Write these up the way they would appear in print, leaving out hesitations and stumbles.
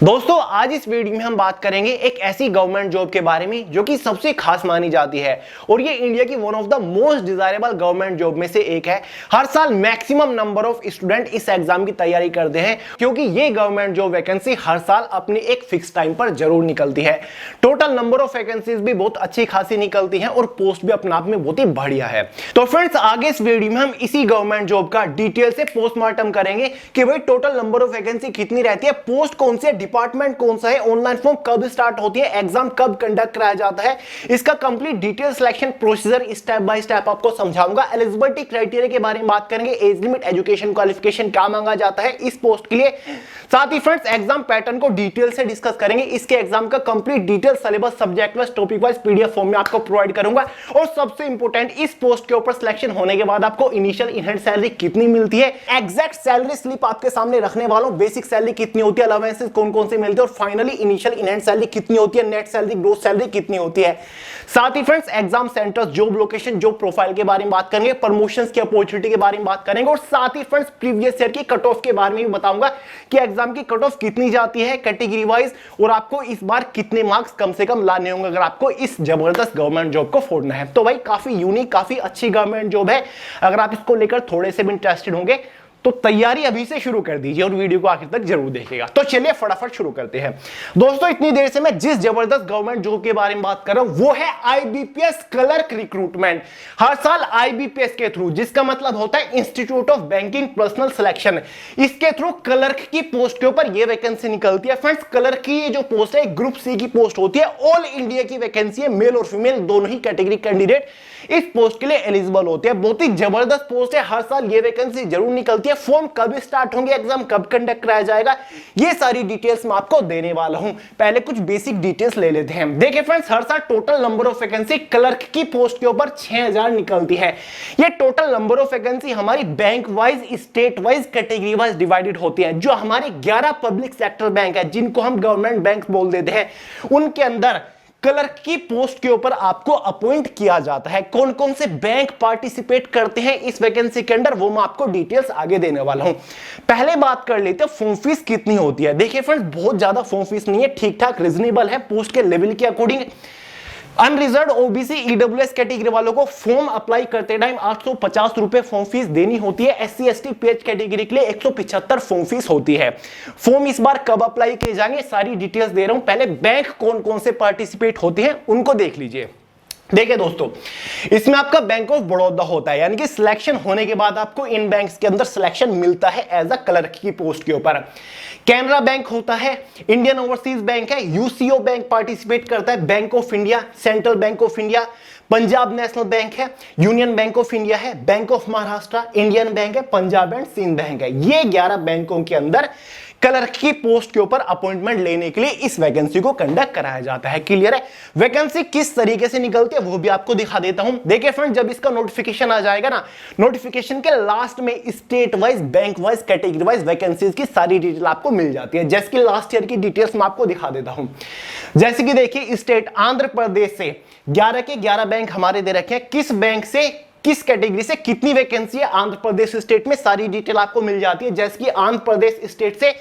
दोस्तों आज इस वीडियो में हम बात करेंगे एक ऐसी गवर्नमेंट जॉब के बारे में जो कि सबसे खास मानी जाती है और ये इंडिया की one of the most desirable government job में से एक है। हर साल मैक्सिमम नंबर ऑफ स्टूडेंट इस एग्जाम की तैयारी करते हैं क्योंकि ये गवर्नमेंट जॉब वैकेंसी हर साल अपने एक फिक्स टाइम पर जरूर निकलती है। टोटल नंबर ऑफ वैकेंसीज भी बहुत अच्छी खासी निकलती है और पोस्ट भी अपने आप में बहुत ही बढ़िया है। तो फ्रेंड्स आगे इस वीडियो में हम इसी गवर्नमेंट जॉब का डिटेल से पोस्टमार्टम करेंगे कि भाई टोटल नंबर ऑफ वैकेंसी कितनी रहती है, पोस्ट कौन सी है, डिपार्टमेंट कौन सा है, ऑनलाइन फॉर्म कब स्टार्ट होती है, एग्जाम कब कंडक्ट कराया जाता है, इसका complete detail selection procedure step by step आपको समझाऊंगा। एलिजिबिलिटी क्राइटेरिया के बारे में बात करेंगे, एज लिमिट, एजुकेशन क्वालिफिकेशन क्या मांगा जाता है इस पोस्ट के लिए। साथ ही फ्रेंड्स एग्जाम पैटर्न को डिटेल से डिस्कस करेंगे। इसके एग्जाम का complete detail syllabus subject wise topic wise PDF form में आपको प्रोवाइड करूंगा। और सबसे इंपॉर्टेंट, इस पोस्ट के ऊपर सिलेक्शन होने के बाद आपको इनिशियल इन हैंड सैलरी कितनी मिलती है, एग्जैक्ट सैलरी स्लिप आपके सामने रखने वालों, बेसिक सैलरी कितनी होती है, अलाउंसेस कौन कौन से मिलते हैं और finally initial in hand salary कितनी होती है, नेट सैलरी, ग्रोस सैलरी कितनी होती है। साथ ही friends exam centers, job location, job profile के बारे में बात करेंगे, प्रमोशंस की अपॉर्चुनिटी के बारे में बात करेंगे और साथ ही फ्रेंड्स प्रीवियस ईयर की कट ऑफ के बारे में भी बताऊंगा कि एग्जाम की कट ऑफ कितनी जाती है कैटेगरी वाइज और आपको इस बार कितने मार्क्स कम से कम लाने होंगे अगर आपको इस जबरदस्त गवर्नमेंट जॉब को फोड़ना है। तो भाई काफी यूनिक, काफी अच्छी गवर्नमेंट जॉब है। अगर आप इसको लेकर थोड़े से भी इंटरेस्टेड होंगे तो तैयारी अभी से शुरू कर दीजिए और वीडियो को आखिर तक जरूर देखिएगा। तो चलिए फटाफट शुरू करते हैं। दोस्तों इतनी देर से मैं जिस जबरदस्त गवर्नमेंट जॉब के बारे में बात कर रहा हूं वो है आईबीपीएस क्लर्क रिक्रूटमेंट। हर साल आईबीपीएस के थ्रू, जिसका मतलब होता है institute of banking personal selection, इसके थ्रू क्लर्क की पोस्ट के ऊपर यह वैकेंसी निकलती है। फ्रेंड्स क्लर्क की ये जो पोस्ट है ग्रुप सी की पोस्ट होती है। ऑल इंडिया की वैकेंसी है, मेल और फीमेल दोनों ही कैटेगरी कैंडिडेट इस पोस्ट के लिए एलिजिबल होते हैं। बहुत ही जबरदस्त पोस्ट है, हर साल ये वैकेंसी जरूर निकलती है। फॉर्म कब स्टार्ट होंगे, एग्जाम कब कंडक्ट कराया जाएगा, ये सारी डिटेल्स मैं आपको देने वाला हूं। पहले कुछ बेसिक डिटेल्स ले लेते हैं। देखिए फ्रेंड्स हर साल total number of vacancy clerk की पोस्ट के ऊपर 6000 निकलती है। ये टोटल नंबर ऑफ वैकेंसी हमारी bank wise, state wise, category wise divided होती है। जो हमारे 11 पब्लिक सेक्टर बैंक है जिनको हम गवर्नमेंट बैंक बोल देते हैं, उनके अंदर क्लर्क की पोस्ट के ऊपर आपको अपॉइंट किया जाता है। कौन कौन से बैंक पार्टिसिपेट करते हैं इस वैकेंसी के अंदर वो मैं आपको डिटेल्स आगे देने वाला हूं। पहले बात कर लेते हैं फॉर्म फीस कितनी होती है। देखिए फ्रेंड्स बहुत ज्यादा फॉर्म फीस नहीं है, ठीक ठाक रीजनेबल है पोस्ट के लेवल के according. Unreserved OBC EWS category वालों को फॉर्म अप्लाई करते टाइम 850 रुपए फॉर्म फीस देनी होती है। एससी एसटी पीएच कैटेगरी के लिए 175 फॉर्म फीस होती है। फॉर्म इस बार कब अप्लाई किए जाएंगे सारी डिटेल्स दे रहा हूं। पहले बैंक कौन कौन से पार्टिसिपेट होते हैं उनको देख लीजिए। देखिए दोस्तों इसमें आपका बैंक ऑफ बड़ौदा होता है, यानी कि सिलेक्शन होने के बाद आपको इन बैंक्स के अंदर सिलेक्शन मिलता है एज अ क्लर्क की पोस्ट के ऊपर। कैनरा बैंक होता है, इंडियन ओवरसीज बैंक है, यूसीओ बैंक पार्टिसिपेट करता है, bank of India, central bank of India, Punjab national bank है, यूनियन बैंक ऑफ इंडिया है, bank of Maharashtra, Indian bank है, पंजाब एंड सिंध बैंक है। ये 11 बैंकों के अंदर क्लर्क की पोस्ट के ऊपर अपॉइंटमेंट लेने के लिए इस वैकेंसी को कंडक्ट कराया जाता है। क्लियर है? वैकेंसी किस तरीके से निकलती है वो भी आपको दिखा देता हूं। देखिए फ्रेंड जब इसका नोटिफिकेशन आ जाएगा ना, नोटिफिकेशन के लास्ट में state wise, bank wise, category wise vacancies की सारी डिटेल आपको मिल जाती है। जैसे कि लास्ट ईयर की डिटेल्स मैं आपको दिखा देता हूं। जैसे कि देखिए स्टेट आंध्र प्रदेश से 11 के 11 बैंक हमारे दे रखे हैं। किस बैंक से किस कैटेगरी से कितनी वैकेंसी है आंध्र प्रदेश स्टेट में सारी डिटेल आपको मिल जाती है। जैसे कि आंध्र प्रदेश स्टेट से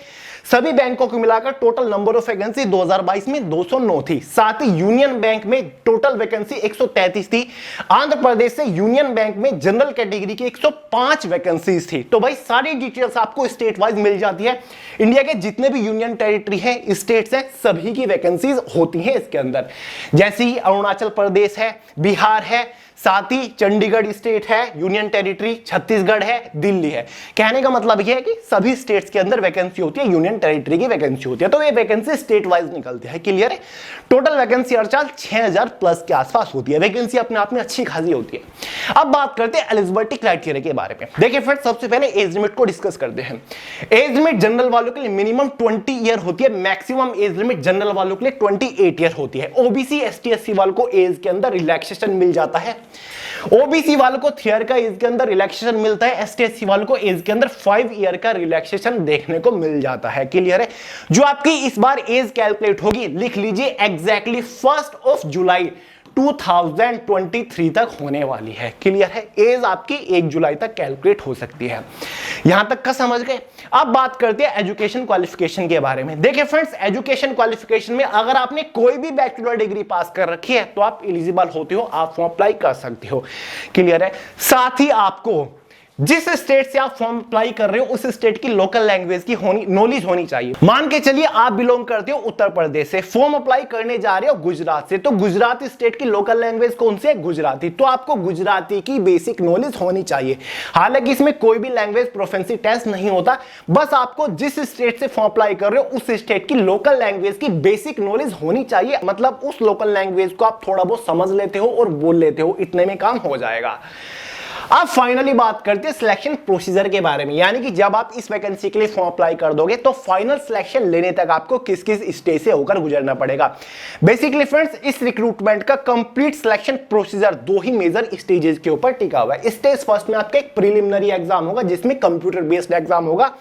सभी बैंकों को मिलाकर टोटल नंबर ऑफ वैकेंसी 2022 में 209 थी। साथ ही यूनियन बैंक में टोटल वैकेंसी 133 थी। आंध्र प्रदेश से यूनियन बैंक में जनरल कैटेगरी की 105 वैकेंसीज थी। तो भाई सारी डिटेल्स आपको स्टेट वाइज मिल जाती है। इंडिया के जितने भी यूनियन टेरिटरी है, स्टेट्स हैं, सभी की वैकेंसीज होती हैं इसके अंदर। जैसे ही अरुणाचल प्रदेश है, बिहार है, साथ ही चंडीगढ़ स्टेट है, यूनियन टेरिटरी, छत्तीसगढ़ है, दिल्ली है। कहने का मतलब यह है कि सभी स्टेट्स के अंदर वैकेंसी होती है, यूनियन टेरिटरी की वैकेंसी होती है। तो ये वैकेंसी स्टेट वाइज निकलती है। क्लियर है? टोटल वैकेंसी हर साल 6000 प्लस के आसपास होती है। वैकेंसी अपने आप में अच्छी खासी होती है। अब बात करते हैं एलिजिबिलिटी क्राइटेरिया के बारे में। देखिए फ्रेंड्स सबसे पहले एज लिमिट को डिस्कस करते हैं। एज लिमिट जनरल वालों के लिए मिनिमम 20 ईयर होती है, मैक्सिमम एज लिमिट जनरल वालों के लिए 28 ईयर होती है। ओबीसी एसटी एससी वालों को एज के अंदर रिलैक्सेशन मिल जाता है। ओबीसी वालों को 3 ईयर का एज के अंदर रिलैक्सेशन मिलता है। एसटी एससी वालों को एज के अंदर 5 ईयर का रिलैक्सेशन देखने को मिल जाता है। क्लियर है? जो आपकी इस बार एज कैलकुलेट होगी लिख लीजिए एग्जैक्टली 1 जुलाई 2023 तक होने वाली है। क्लियर है? एज आपकी 1 जुलाई तक कैलकुलेट हो सकती है। यहां तक का समझ गए। अब बात करते हैं एजुकेशन क्वालिफिकेशन के बारे में। देखिए फ्रेंड्स, एजुकेशन क्वालिफिकेशन में अगर आपने कोई भी बैचलर डिग्री पास कर रखी है तो आप एलिजिबल होते हो, आप फॉर्म अप्लाई कर सकते हो। क्लियर है। साथ ही आपको जिस स्टेट से आप फॉर्म अप्लाई कर रहे हो उस स्टेट की लोकल लैंग्वेज की नॉलेज होनी चाहिए। मान के चलिए आप बिलोंग करते हो उत्तर प्रदेश से, फॉर्म अप्लाई करने जा रहे हो गुजरात से, तो गुजरात स्टेट की लोकल लैंग्वेज कौन सी है? गुजराती। तो आपको गुजराती की बेसिक नॉलेज होनी चाहिए। हालांकि इसमें कोई भी लैंग्वेज प्रोफिशिएंसी टेस्ट नहीं होता, बस आपको जिस स्टेट से फॉर्म अप्लाई कर रहे हो उस स्टेट की लोकल लैंग्वेज की बेसिक नॉलेज होनी चाहिए। मतलब उस लोकल लैंग्वेज को आप थोड़ा बहुत समझ लेते हो और बोल लेते हो, इतने में काम हो जाएगा। अब फाइनली बात करते हैं सिलेक्शन प्रोसीजर के बारे में, यानी कि जब आप इस वैकेंसी के लिए फॉर्म अप्लाई कर दोगे तो फाइनल सिलेक्शन लेने तक आपको किस किस स्टेज से होकर गुजरना पड़ेगा। बेसिकली फ्रेंड्स, इस रिक्रूटमेंट का कंप्लीट सिलेक्शन प्रोसीजर दो ही मेजर स्टेजेस के ऊपर टिका हुआ है। स्टेज फर्स्ट में आपका एक प्रीलिमिनरी एग्जाम होगा जिसमें कंप्यूटर बेस्ड एग्जाम होगा,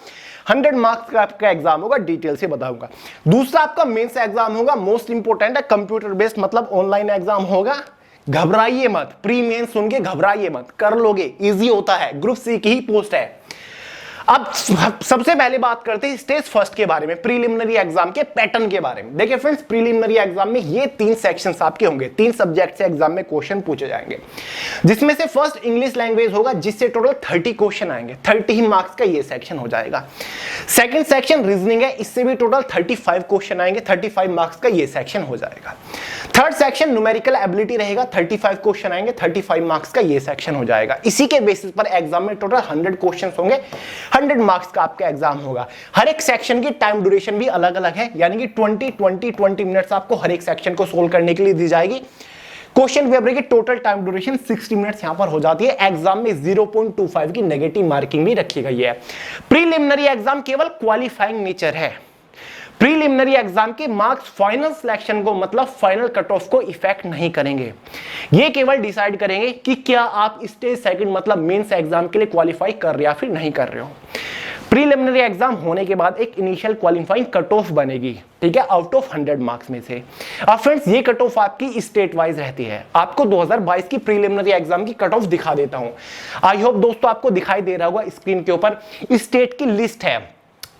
100 मार्क्स का आपका एग्जाम होगा, डिटेल से बताऊंगा। दूसरा आपका मेंस एग्जाम होगा, मोस्ट इंपोर्टेंट है, कंप्यूटर बेस्ड मतलब ऑनलाइन एग्जाम होगा। घबराइए मत, प्री मेन सुन के घबराइए मत, कर लोगे, इजी होता है, ग्रुप सी की ही पोस्ट है। अब सबसे पहले बात करते हैं स्टेज फर्स्ट के बारे में, प्रीलिमिनरी एग्जाम के पैटर्न के बारे में। देखिए फ्रेंड्स, प्रीलिमिनरी एग्जाम में ये 3 सेक्शंस आपके होंगे, 3 सब्जेक्ट से एग्जाम में क्वेश्चन पूछे जाएंगे, जिसमें से फर्स्ट इंग्लिश लैंग्वेज होगा जिससे टोटल 30 क्वेश्चन आएंगे, 30 ही मार्क्स का ये सेक्शन हो जाएगा। सेकंड सेक्शन रीजनिंग है, इससे भी टोटल 35 क्वेश्चन आएंगे, 35 मार्क्स का ये सेक्शन हो जाएगा। थर्ड सेक्शन न्यूमेरिकल एबिलिटी रहेगा, 35 क्वेश्चन आएंगे, 35 मार्क्स का ये सेक्शन हो जाएगा। इसी के बेसिस पर एग्जाम में टोटल 100 क्वेश्चन होंगे, 100 मार्क्स का आपका एग्जाम होगा। हर एक सेक्शन की टाइम ड्यूरेशन भी अलग अलग है, यानी कि 20 मिनट्स आपको हर एक सेक्शन को सोल्व करने के लिए दी जाएगी। क्वेश्चन पेपर की टोटल टाइम ड्यूरेशन 60 मिनट्स यहां पर हो जाती है। एग्जाम में 0.25 की नेगेटिव मार्किंग भी रखी गई है। प्रीलिमिनरी एग्जाम केवल क्वालिफाइंग नेचर है। प्रीलिमिनरी एग्जाम के मार्क्स फाइनल सिलेक्शन को मतलब फाइनल कट ऑफ को इफेक्ट नहीं करेंगे। ये केवल डिसाइड करेंगे कि क्या आप स्टेज सेकंड मतलब मेंस एग्जाम के लिए क्वालिफाई कर रहे हो या फिर नहीं कर रहे हो। प्रीलिमिनरी एग्जाम होने के बाद एक इनिशियल क्वालिफाइंग कट ऑफ बनेगी, ठीक है, आउट ऑफ 100 मार्क्स में से। अब फ्रेंड्स, ये कट ऑफ आपकी स्टेट वाइज रहती है। आपको 2022 की प्रीलिमिनरी एग्जाम की कट ऑफ दिखा देता हूं। आई होप दोस्तों आपको दिखाई दे रहा होगा स्क्रीन के ऊपर, स्टेट की लिस्ट है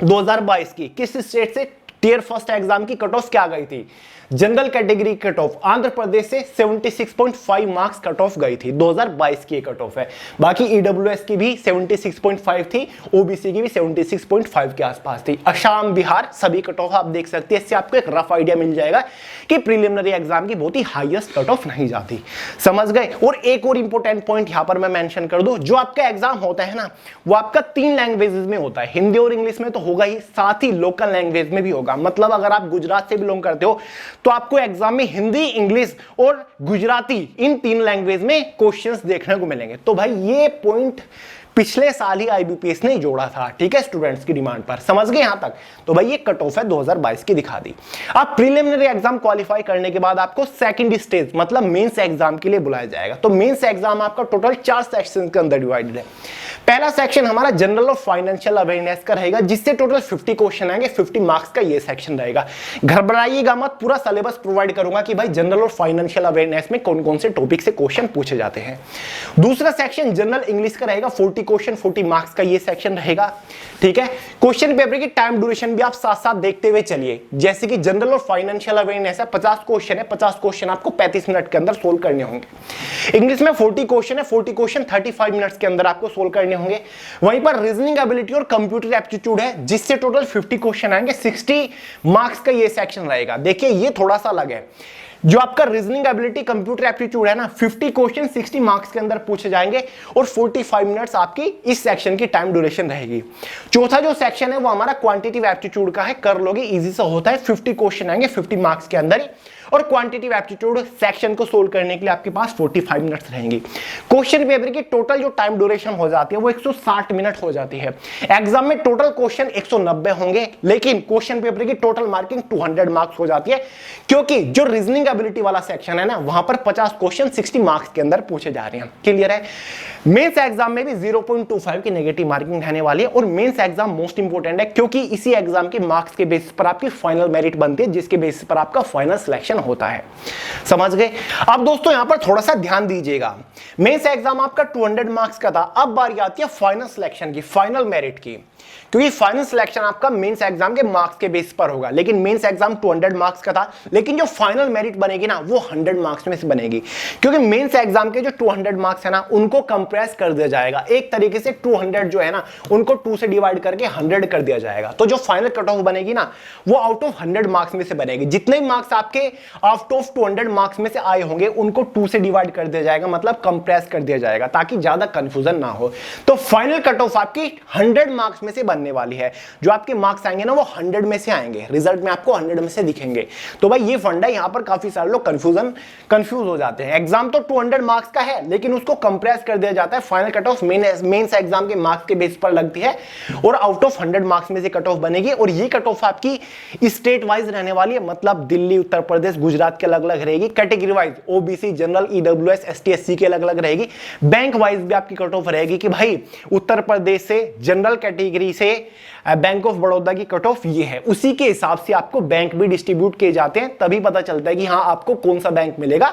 2022 की। किस स्टेट से टियर फर्स्ट एग्जाम की कट ऑफ क्या गई थी? General category cut off Andhra Pradesh से 76.5 मार्क्स कट ऑफ गई थी, 2022 की कट ऑफ है। बाकी ईडब्ल्यूएस की भी 76.5 थी, ओबीसी की भी 76.5 के आसपास थी। असम, बिहार सभी कट ऑफ आप देख सकते हैं। इससे आपको एक रफ आइडिया मिल जाएगा कि प्रीलिमिनरी एग्जाम की बहुत ही हाईएस्ट कट ऑफ नहीं जाती। समझ गए। और एक और इंपॉर्टेंट पॉइंट यहां पर मैं मेंशन कर दूं, जो आपका एग्जाम होता है ना, वो आपका 3 लैंग्वेजेस में होता है, हिंदी और इंग्लिश में तो होगा ही, साथ ही लोकल लैंग्वेज में भी होगा। मतलब अगर आप गुजरात से बिलोंग करते हो तो आपको एग्जाम में हिंदी, इंग्लिश और गुजराती इन 3 लैंग्वेज में क्वेश्चंस देखने को मिलेंगे। तो भाई ये पॉइंट पिछले साल ही आईबीपीएस ने जोड़ा था, ठीक है, स्टूडेंट्स की डिमांड पर। समझ गए यहां तक? तो भाई ये कट ऑफ है 2022 की दिखा दी। अब प्रीलिमिनरी एग्जाम क्वालिफाई करने के बाद आपको सेकंड स्टेज मतलब मेंस एग्जाम के लिए बुलाया जाएगा। तो मेंस एग्जाम आपका टोटल 4 सेक्शन के अंदर डिवाइडेड है। पहला सेक्शन हमारा जनरल और फाइनेंशियल अवेयरनेस का रहेगा, जिससे टोटल 50 क्वेश्चन आएंगे, 50 मार्क्स का ये सेक्शन रहेगा। घबराइएगा मत, पूरा सिलेबस प्रोवाइड करूंगा कि भाई जनरल और फाइनेंशियल अवेयरनेस में कौन कौन से टॉपिक से क्वेश्चन पूछे जाते हैं। दूसरा सेक्शन जनरल इंग्लिश का रहेगा, 40 क्वेश्चन, 40 मार्क्स का ये सेक्शन रहेगा, ठीक है। क्वेश्चन पेपर की टाइम ड्यूरेशन भी आप साथ साथ देखते हुए चलिए। जैसे कि जनरल और फाइनेंशियल अवेयरनेस है, 50 क्वेश्चन है, 50 क्वेश्चन आपको 35 मिनट के अंदर सोल्व करने होंगे। इंग्लिश में 40 क्वेश्चन है, 40 क्वेश्चन 35 मिनट्स के अंदर आपको सोल्व करने होंगे। वहीं पर रीजनिंग एबिलिटी और कंप्यूटर एप्टीट्यूड है, जिससे टोटल 50 क्वेश्चन आएंगे, 60 मार्क्स का ये सेक्शन रहेगा। देखिए ये थोड़ा सा अलग है, जो आपका रीजनिंग एबिलिटी कंप्यूटर एप्टीट्यूड है ना, 50 क्वेश्चन 60 मार्क्स के अंदर पूछे जाएंगे और 45 मिनट्स आपकी इस सेक्शन की टाइम ड्यूरेशन रहेगी। चौथा जो सेक्शन है वो हमारा क्वांटिटेटिव एप्टीट्यूड का है, कर लोगे, इजी सा होता है, 50 क्वेश्चन आएंगे 50 मार्क्स के अंदर ही। और क्वांटिटेटिव एप्टीट्यूड सेक्शन को सोल्व करने के लिए आपके पास 45 मिनट्स रहेंगी। क्वेश्चन पेपर की टोटल जो टाइम ड्यूरेशन हो जाती है वो 160 मिनट हो जाती है। एग्जाम में टोटल क्वेश्चन 190 होंगे, लेकिन क्वेश्चन पेपर की टोटल मार्किंग 200 मार्क्स हो जाती है, क्योंकि जो रीजनिंग रीडेबिलिटी वाला सेक्शन है ना, वहां पर 50 क्वेश्चन 60 मार्क्स के अंदर पूछे जा रहे हैं। क्लियर है? मेंस एग्जाम में भी 0.25 की नेगेटिव मार्किंग रहने वाली है और मेंस एग्जाम मोस्ट इंपोर्टेंट है क्योंकि इसी एग्जाम के मार्क्स के बेसिस पर आपकी फाइनल मेरिट बनती है, जिसके बेसिस पर आपका फाइनल सिलेक्शन होता है। समझ गए? अब दोस्तों यहां पर थोड़ा सा ध्यान दीजिएगा, मेंस एग्जाम आपका 200 मार्क्स का था, अब बारी आती है फाइनल सिलेक्शन की, फाइनल मेरिट की, क्योंकि फाइनल सिलेक्शन आपका मेंस एग्जाम के मार्क्स के बेस पर होगा। लेकिन मेंस एग्जाम 200 मार्क्स का था, लेकिन जो फाइनल मेरिट बनेगी ना वो 100 मार्क्स में से बनेगी, क्योंकि मेंस एग्जाम के जो 200 मार्क्स है ना उनको कंप्रेस कर दिया जाएगा। एक तरीके से 200 जो है ना उनको 2 से डिवाइड करके 100 कर दिया जाएगा। तो जो फाइनल कट ऑफ बनेगी ना वो आउट ऑफ 100 मार्क्स में से बनेगी। जितने मार्क्स आपके आउट ऑफ 200 मार्क्स में से आए होंगे उनको 2 से डिवाइड कर दिया जाएगा, मतलब कंप्रेस कर दिया जाएगा ताकि ज्यादा कंफ्यूजन ना हो। तो फाइनल कट ऑफ आपकी 100 मार्क्स में से बनने वाली है। जो आपके मार्क्स आएंगे ना वो 100 में से आएंगे, रिजल्ट में आपको 100 में से दिखेंगे। तो भाई ये फंडा, यहां पर काफी सारे लोग कंफ्यूज हो जाते हैं। एग्जाम तो 200 मार्क्स का है लेकिन उसको कंप्रेस कर दिया जाता है। Final cut off mains exam के मार्क्स के बेस पर लगती है और आउट ऑफ 100 मार्क्स में से कट ऑफ बनेगी। और ये कट ऑफ आपकी स्टेट वाइज रहने वाली है, मतलब दिल्ली, उत्तर प्रदेश, गुजरात के अलग अलग रहेगी। Category wise OBC, general, EWS, ST, SC के अलग अलग रहेगी। बैंक वाइज भी आपकी कट ऑफ रहेगी कि भाई उत्तर प्रदेश से जनरल कैटेगरी से बैंक ऑफ बड़ौदा की कट ऑफ ये है, उसी के हिसाब से आपको बैंक भी डिस्ट्रीब्यूट किए जाते हैं, तभी पता चलता है कि हाँ आपको कौन सा बैंक मिलेगा।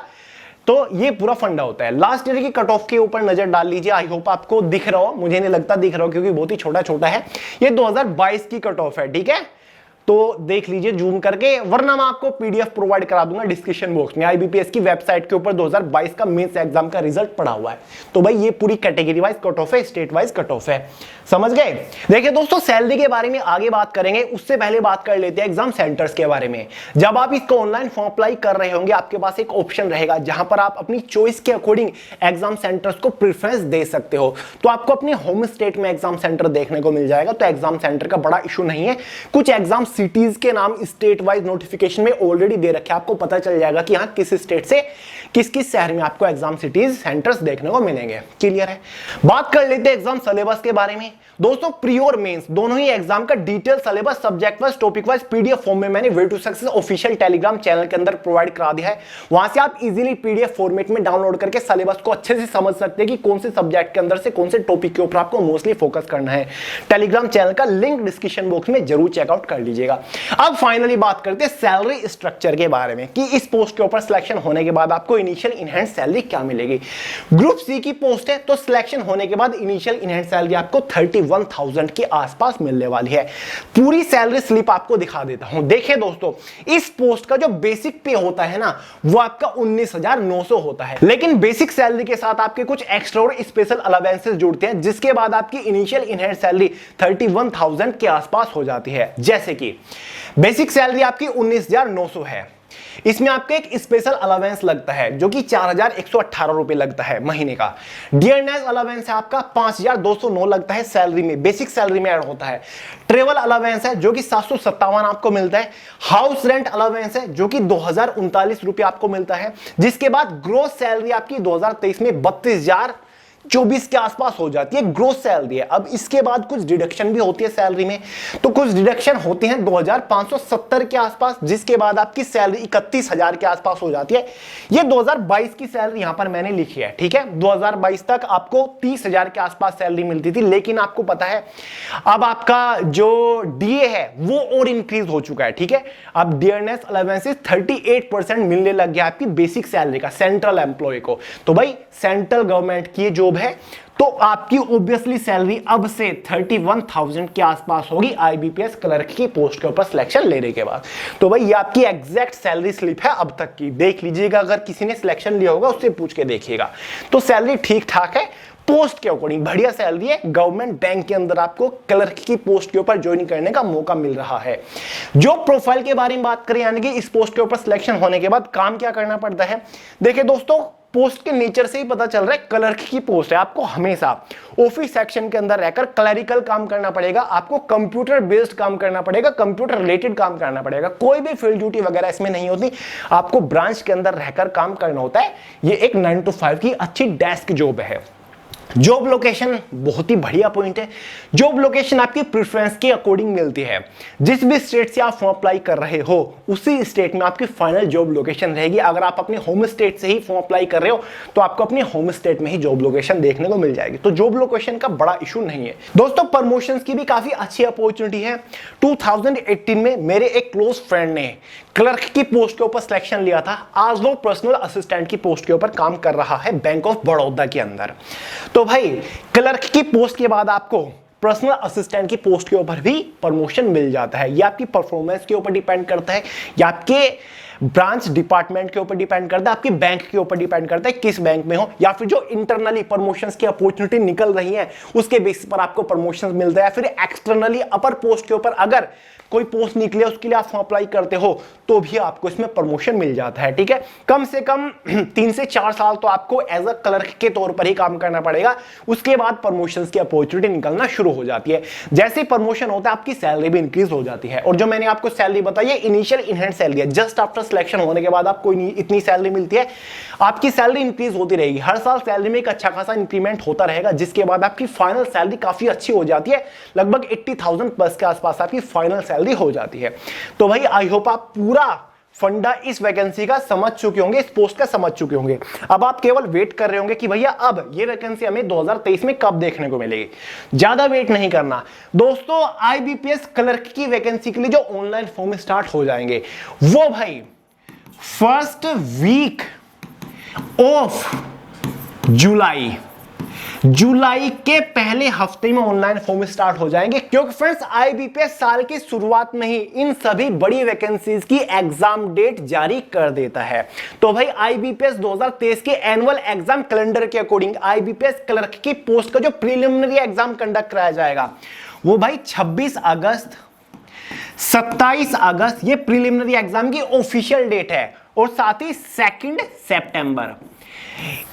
तो ये पूरा फंडा होता है। लास्ट ईयर की कट ऑफ के ऊपर नजर डाल लीजिए, आई होप आपको दिख रहा हो, मुझे नहीं लगता दिख रहा हो क्योंकि बहुत ही छोटा छोटा है। ये 2022 की कट ऑफ है, ठीक है, तो देख लीजिए जूम करके, वरना मैं आपको पीडीएफ प्रोवाइड करा दूंगा डिस्क्रिप्शन बॉक्स में। आईबीपीएस की वेबसाइट के ऊपर 2022 का मेंस एग्जाम का रिजल्ट पड़ा हुआ है। तो भाई ये पूरी कैटेगरी वाइज कट ऑफ है, स्टेट वाइज कट ऑफ है। समझ गए? देखिए दोस्तों, सैलरी के बारे में आगे बात करेंगे, उससे पहले बात कर लेते हैं एग्जाम सेंटर्स के बारे में। जब आप इसको ऑनलाइन फॉर्म अप्लाई कर रहे होंगे आपके पास एक ऑप्शन रहेगा जहां पर आप अपनी चॉइस के अकॉर्डिंग एग्जाम सेंटर्स को प्रेफरेंस दे सकते हो। तो आपको अपने होम स्टेट में एग्जाम सेंटर देखने को मिल जाएगा, तो एग्जाम सेंटर का बड़ा इशू नहीं है। कुछ एग्जाम सिटीज के नाम स्टेट वाइज नोटिफिकेशन में ऑलरेडी दे रखे, आपको पता चल जाएगा कि हाँ किस स्टेट से किस किस शहर में आपको एग्जाम सिटीज सेंटर्स देखने को मिलेंगे। क्लियर है? बात कर लेते हैं एग्जाम सिलेबस के बारे में। दोस्तों प्री और मेंस दोनों ही एग्जाम का detail syllabus subject wise topic wise PDF form में मैंने way to success official Telegram channel के अंदर प्रोवाइड करा दिया है। वहां से आप इजीली पीडीएफ फॉर्मेट में डाउनलोड करके सिलेबस को अच्छे से समझ सकते हैं कि कौन से सब्जेक्ट के अंदर से कौन से टॉपिक के ऊपर आपको मोस्टली फोकस करना है। टेलीग्राम चैनल का लिंक डिस्क्रिप्शन बॉक्स में जरूर चेकआउट कर लीजिएगा। अब फाइनली बात करते हैं सैलरी स्ट्रक्चर के बारे में कि इस पोस्ट के ऊपर सिलेक्शन होने के बाद आपको इनिशियल इनहैंस सैलरी क्या मिलेगी। ग्रुप सी की पोस्ट है तो सिलेक्शन होने के बाद इनिशियल इनहैंस सैलरी आपको 31,000 के आसपास मिलने वाली है। पूरी सैलरी स्लिप आपको दिखा देता हूं। देखिए दोस्तों, इस पोस्ट का जो बेसिक पे होता है ना वो आपका 19,900 होता है, लेकिन बेसिक सैलरी के साथ आपके कुछ एक्स्ट्रा और स्पेशल अलावेंसेस जुड़ते हैं, जिसके बाद आपकी इनिशियल इनहैंस सैलरी 31,000 के आसपास हो जाती है। जैसे कि बेसिक सैलरी आपकी 19,900 है, इसमें आपका एक स्पेशल अलावेंस लगता है जो कि 4,118 रुपए लगता है महीने का। डियरनेस अलावेंस है आपका 5,209 लगता है सैलरी में, बेसिक सैलरी में ऐड होता है। ट्रेवल अलावेंस है जो कि 757 आपको मिलता है। हाउस रेंट अलावेंस है जो कि 2,039 रुपए आपको मिलता है। जिसके बाद ग्रोस सैलरी आपकी 2023 में 32,024 के आसपास हो जाती है, ग्रोस सैलरी है। अब इसके बाद कुछ डिडक्शन भी होती है सैलरी में, तो कुछ डिडक्शन होते हैं 2,570 के आसपास, जिसके बाद आपकी सैलरी 31,000 के आसपास हो जाती है। ये 2022 की सैलरी यहां पर मैंने लिखी है, ठीक है। 2022 तक आपको 30,000 के आसपास सैलरी मिलती थी, लेकिन आपको पता है अब आपका जो डीए है वो और इंक्रीज हो चुका है, ठीक है। अब डियरनेस अलावेंसेस 38% मिलने लग गया आपकी बेसिक सैलरी का सेंट्रल एम्प्लॉय को। तो भाई सेंट्रल गवर्नमेंट की जॉब है तो आपकी ऑब्वियसली सैलरी अब से 31,000 के आसपास होगी आईबीपीएस क्लर्क की पोस्ट के ऊपर सिलेक्शन लेने के बाद। तो भाई ये आपकी एग्जैक्ट सैलरी स्लिप है अब तक की, देख लीजिएगा, अगर किसी ने सिलेक्शन लिया होगा उससे पूछ के देखिएगा। तो सैलरी ठीक ठाक है, पोस्ट के अकॉर्डिंग बढ़िया सैलरी है। गवर्नमेंट बैंक के अंदर आपको क्लर्क की पोस्ट के ऊपर ज्वाइन करने का मौका मिल रहा है। जॉब प्रोफाइल के बारे में बात करें, यानी कि इस पोस्ट के ऊपर सिलेक्शन होने के बाद काम क्या करना पड़ता है। देखिए दोस्तों, पोस्ट के नेचर से ही पता चल रहा है क्लर्क की पोस्ट है, आपको हमेशा ऑफिस सेक्शन के अंदर रहकर क्लरिकल काम करना पड़ेगा, आपको कंप्यूटर बेस्ड काम करना पड़ेगा, कंप्यूटर रिलेटेड काम करना पड़ेगा। कोई भी फील्ड ड्यूटी वगैरह इसमें नहीं होती, आपको ब्रांच के अंदर रहकर काम करना होता है। ये एक 9 to 5 की अच्छी डेस्क जॉब है। जॉब लोकेशन बहुत ही बढ़िया पॉइंट है। जॉब लोकेशन आपकी प्रेफरेंस के अकॉर्डिंग मिलती है। जिस भी स्टेट से आप फॉर्म अप्लाई कर रहे हो उसी स्टेट में आपकी फाइनल जॉब लोकेशन रहेगी। अगर आप अपने होम स्टेट से ही फॉर्म अप्लाई कर रहे हो तो आपको अपने होम स्टेट में ही जॉब लोकेशन देखने को मिल जाएगी। तो जॉब लोकेशन का बड़ा इशू नहीं है। दोस्तों प्रमोशंस की भी काफी अच्छी अपॉर्चुनिटी है। 2018 में मेरे एक क्लोज फ्रेंड ने क्लर्क की पोस्ट के ऊपर सिलेक्शन लिया था। आज वो पर्सनल असिस्टेंट की पोस्ट के ऊपर काम कर रहा है बैंक ऑफ बड़ौदा के अंदर। तो भाई क्लर्क की पोस्ट के बाद आपको पर्सनल असिस्टेंट की पोस्ट के ऊपर भी प्रमोशन मिल जाता है। यह आपकी परफॉर्मेंस के ऊपर डिपेंड करता है या आपके ब्रांच डिपार्टमेंट के ऊपर डिपेंड करता है, आपकी बैंक के ऊपर डिपेंड करता है किस बैंक में हो, या फिर जो इंटरनली प्रमोशंस की अपॉर्चुनिटी निकल रही है उसके बेसिस पर आपको प्रमोशंस मिलता है। या फिर एक्सटर्नली अपर पोस्ट के ऊपर अगर कोई पोस्ट निकले उसके लिए आप फॉर्म अप्लाई करते हो तो भी आपको इसमें प्रमोशन मिल जाता है। ठीक है, कम से कम 3 से 4 साल तो आपको एज अ क्लर्क के तौर पर ही काम करना पड़ेगा। उसके बाद प्रमोशंस की अपॉर्चुनिटी निकलना शुरू हो जाती है। जैसे प्रमोशन होता है आपकी सैलरी भी इंक्रीज हो जाती है। और जो मैंने आपको सैलरी बताई है इनिशियल इन हैंड सैलरी है। जस्ट आफ्टर सिलेक्शन होने के बाद आपको इतनी सैलरी मिलती है। आपकी सैलरी इंक्रीज होती रहेगी। हर साल सैलरी में एक अच्छा खासा इंक्रीमेंट होता रहेगा, जिसके बाद आपकी फाइनल सैलरी काफी अच्छी हो जाती है। लगभग 80,000 प्लस के आसपास आपकी फाइनल सैलरी हो जाती है। तो भाई आई होप आप पूरा फंडा इस वैकेंसी का समझ चुके होंगे, इस पोस्ट का समझ चुके होंगे। अब आप केवल वेट कर रहे होंगे कि भैया अब ये वैकेंसी हमें 2023 में कब देखने को मिलेगी। ज्यादा वेट नहीं करना दोस्तों। आईबीपीएस क्लर्क की वैकेंसी के लिए जो ऑनलाइन फॉर्म स्टार्ट हो जाएंगे वो भाई फर्स्ट वीक ऑफ जुलाई के पहले हफ्ते में ऑनलाइन फॉर्म स्टार्ट हो जाएंगे। क्योंकि फ्रेंड्स आईबीपीएस साल की शुरुआत में ही इन सभी बड़ी वैकेंसीज की एग्जाम डेट जारी कर देता है। तो भाई आईबीपीएस 2023 के एनुअल एग्जाम कैलेंडर के अकॉर्डिंग आईबीपीएस क्लर्क की पोस्ट का जो प्रीलिमिनरी एग्जाम कंडक्ट कराया जाएगा वो भाई 26 अगस्त 27 अगस्त ये प्रीलिमिनरी एग्जाम की ऑफिशियल डेट है। और साथ ही 2 सितंबर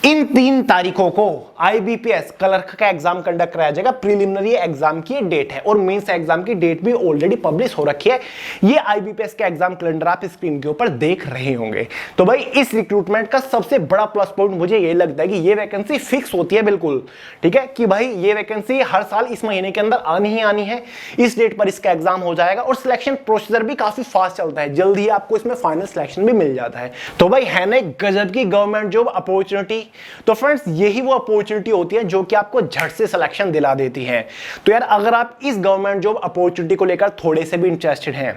इन 3 तारीखों को आईबीपीएस क्लर्क का एग्जाम कंडक्ट कराया जाएगा। प्रीलिमिनरी एग्जाम की डेट है और मेंस एग्जाम की डेट भी ऑलरेडी पब्लिश हो रखी है। ये आईबीपीएस का एग्जाम कैलेंडर आप स्क्रीन के ऊपर देख रहे होंगे। तो भाई इस रिक्रूटमेंट का सबसे बड़ा प्लस पॉइंट मुझे ये लगता है कि ये वैकेंसी फिक्स होती है बिल्कुल। ठीक है कि भाई ये वैकेंसी हर साल इस महीने के अंदर आनी ही आनी है। इस डेट पर इसका एग्जाम हो जाएगा और सिलेक्शन प्रोसीजर भी काफी फास्ट चलता है। जल्दी ही आपको इसमें फाइनल सिलेक्शन भी मिल जाता है। तो भाई है ना गजब की गवर्नमेंट जॉब अपॉर्चुनिटी। तो फ्रेंड्स यही वो अपॉर्चुनिटी होती है जो कि आपको झट से सिलेक्शन दिला देती है। तो यार अगर आप इस गवर्नमेंट जॉब अपॉर्चुनिटी को लेकर थोड़े से भी इंटरेस्टेड हैं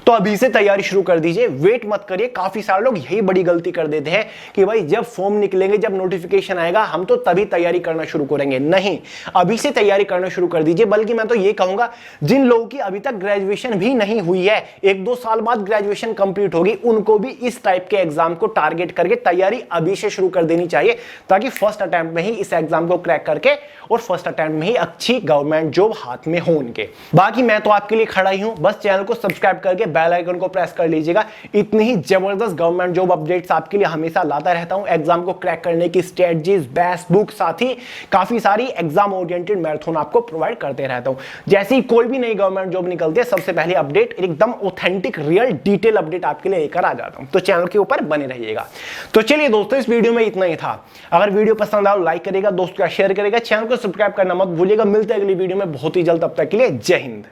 तो अभी से तैयारी शुरू कर दीजिए। वेट मत करिए। काफी सारे लोग यही बड़ी गलती कर देते हैं कि भाई जब फॉर्म निकलेंगे, जब नोटिफिकेशन आएगा हम तो तभी तैयारी करना शुरू करेंगे। नहीं, अभी से तैयारी करना शुरू कर दीजिए। बल्कि मैं तो ये कहूंगा जिन लोगों की अभी तक ग्रेजुएशन भी नहीं हुई है, 1-2 साल बाद ग्रेजुएशन कंप्लीट होगी, उनको भी इस टाइप के एग्जाम को टारगेट करके तैयारी अभी से शुरू कर देनी चाहिए, ताकि फर्स्ट अटेम्प्ट में ही इस एग्जाम को क्रैक करके और फर्स्ट अटेम्प्ट में ही अच्छी गवर्नमेंट जॉब हाथ में हो उनके। बाकी मैं तो आपके लिए खड़ा ही हूं। बस चैनल को सब्सक्राइब करके बेल आइकन को प्रेस कर लीजिएगा। इतनी ही जबरदस्त गवर्नमेंट जॉब अपडेट्स आपके लिए हमेशा लाता रहता हूं। एग्जाम को क्रैक करने की स्ट्रेटजीज, बेस्ट बुक, साथ ही काफी सारी एग्जाम ओरिएंटेड मैराथन आपको प्रोवाइड करते रहता हूं। जैसे ही कोई भी नई गवर्नमेंट जॉब निकलती है सबसे पहले अपडेट एकदम ऑथेंटिक रियल डिटेल अपडेट आपके लिए लेकर आ जाता हूं। तो चैनल के ऊपर बने रहिएगा। तो चलिए दोस्तों इस वीडियो में इतना ही था। अगर वीडियो पसंद आए लाइक करेगा, दोस्तों का शेयर करेगा, चैनल को सब्सक्राइब करना मत भूलिएगा। मिलते हैं अगली वीडियो में बहुत ही जल्द। तब तक के लिए जय हिंद।